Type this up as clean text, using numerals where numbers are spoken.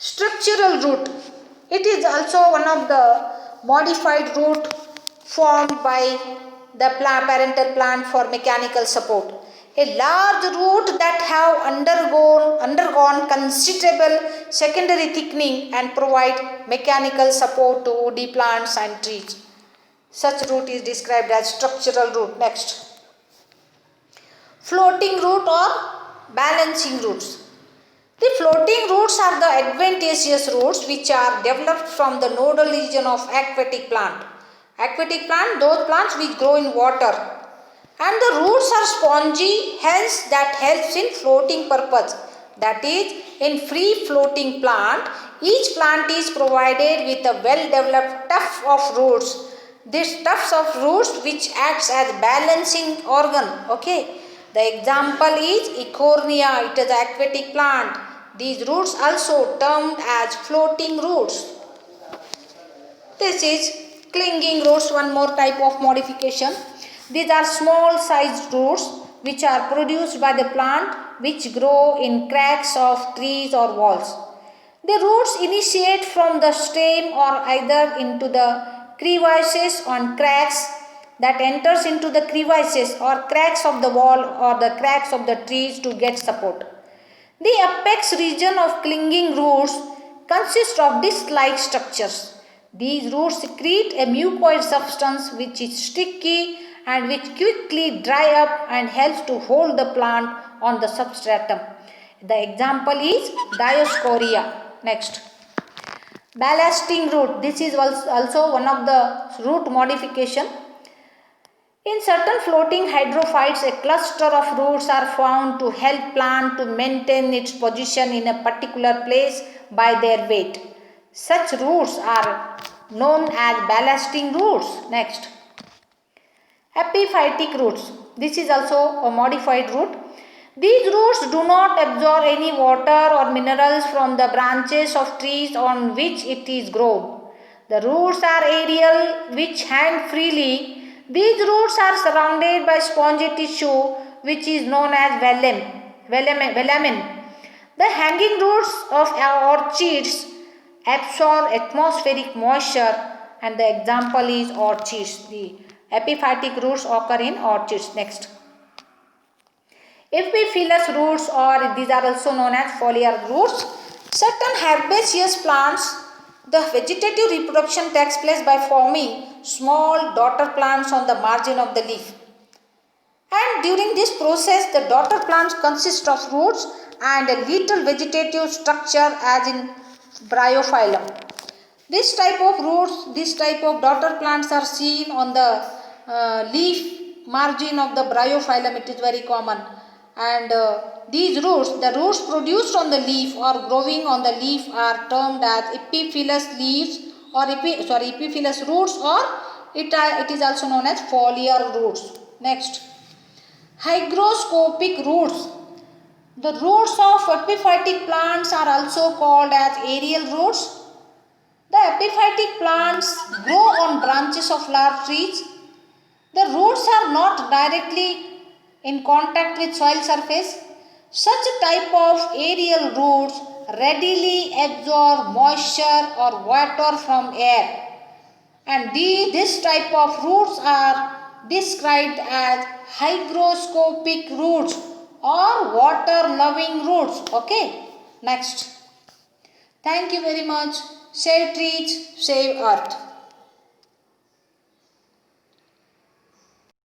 Structural root. It is also one of the modified root formed by the parental plant for mechanical support. A large root that have undergone considerable secondary thickening and provide mechanical support to woody plants and trees. Such root is described as structural root. Next, floating root or balancing roots. The floating roots are the adventitious roots which are developed from the nodal region of aquatic plant. Aquatic plant, those plants which grow in water. And the roots are spongy, hence that helps in floating purpose. That is, in free floating plant, each plant is provided with a well-developed tuft of roots. This tufts of roots which acts as balancing organ. Okay. The example is Eichhornia. It is an aquatic plant. These roots also termed as floating roots. This is clinging roots, one more type of modification. These are small sized roots which are produced by the plant which grow in cracks of trees or walls. The roots initiate from the stem or either into the crevices on cracks that enters into the crevices or cracks of the wall or the cracks of the trees to get support. The apex region of clinging roots consists of disc-like structures. These roots secrete a mucoid substance which is sticky and which quickly dry up and helps to hold the plant on the substratum. The example is Dioscorea. Next, ballasting root. This is also one of the root modification. In certain floating hydrophytes, a cluster of roots are found to help plant to maintain its position in a particular place by their weight. Such roots are known as ballasting roots. Next, epiphytic roots. This is also a modified root. These roots do not absorb any water or minerals from the branches of trees on which it is grown. The roots are aerial which hang freely. These roots are surrounded by spongy tissue which is known as velamen. The hanging roots of orchids absorb atmospheric moisture and the example is orchids. The epiphytic roots occur in orchids. Next, epiphyllous roots, or these are also known as foliar roots. Certain herbaceous plants, the vegetative reproduction takes place by forming small daughter plants on the margin of the leaf. And during this process, the daughter plants consist of roots and a little vegetative structure as in bryophyllum. This type of roots, this type of daughter plants are seen on the leaf margin of the bryophyllum. It is very common. And these roots, the roots produced on the leaf or growing on the leaf are termed as epiphyllous leaves or epiphyllous roots, or it is also known as foliar roots. Next, hygroscopic roots. The roots of epiphytic plants are also called as aerial roots. The epiphytic plants grow on branches of large trees. The roots are not directly in contact with soil surface. Such a type of aerial roots readily absorb moisture or water from air, and this type of roots are described as hygroscopic roots or water loving roots. Okay. Next, thank you very much. Save trees, save earth.